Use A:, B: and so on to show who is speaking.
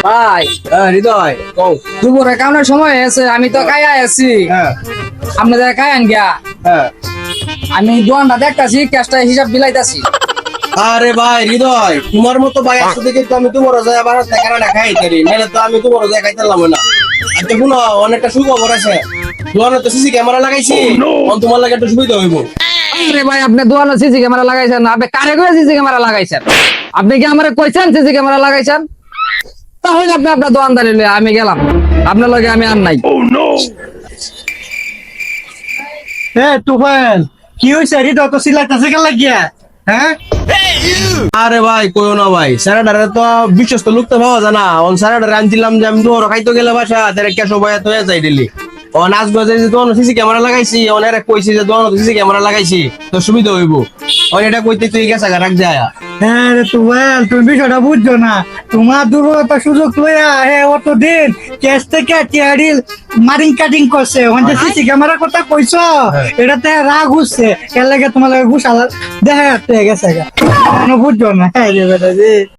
A: ভাই
B: হৃদয় কও।
A: দুপুরে কামনার সময় হয়েছে, আমি তো কায়া আছি।
B: হ্যাঁ
A: আপনাদের কায়ান গিয়া
B: হ্যাঁ।
A: আমি দোয়ানটা দেখতাছি, ক্যাশটা হিসাব বিলাইতাছি।
B: আরে ভাই হৃদয়, তোমার মতো ভাই আসতে দেখে তো আমি তোমার যায় আবার টাকাটা খাই তারি, নাহলে তো আমি তোমার যায় খাইতাম না। আর তো কোনো অনেকটা সুখবর আছে, তোমার তো সিসি ক্যামেরা লাগাইছি, তোমার লাগে একটু সুবিধা হইব।
A: আরে ভাই, আপনি দোয়ানো সিসি ক্যামেরা লাগাইছেন? আপনি কারে করে সিসি ক্যামেরা লাগাইছেন? আপনি কি আমারে কইছেন সিসি ক্যামেরা লাগাইছেন? তাহলে আপনি আপনার দোয়ানদারি লইয়া আমি গেলাম, আপনার লগে আমি আর নাই।
C: তুফান কি হয়েছে? হৃদয় তো সিলাইতেছে কেন লাগিয়া? হ্যাঁ
B: আরে ভাই কইও না ভাই, স্যারেডারে তো বিশ্বস্ত লোক তো পাওয়া যায় না। অন স্যারেডারে আনছিলাম যে আমি তোমার খাইতে গেলে বাসা তার কেসো বয়া তো যাই দিলি। ও নাচ বাজে যে তোমার সিসি ক্যামেরা লাগাইছি, অনেক কইছি যে তোমার সিসি ক্যামেরা লাগাইছি তো সুবিধা হইব। অন এটা কইতে তুই গেছা রাখ যায়।
C: হ্যাঁ রে তুফান, তুমি বিষয়টা বুঝছো না। তোমার দুর্বলতা সুযোগ লইয়া অতদিন কেস থেকে টিয়ারিল মারিং কাটিং করছে, ওখানে সিসি ক্যামেরার কথা কইছ, এটাতে রাগ হচ্ছে, এর লাগে তোমার লাগে গুছাল দেখা গেছে। বুঝছো না? হ্যাঁ রে বেটা রে।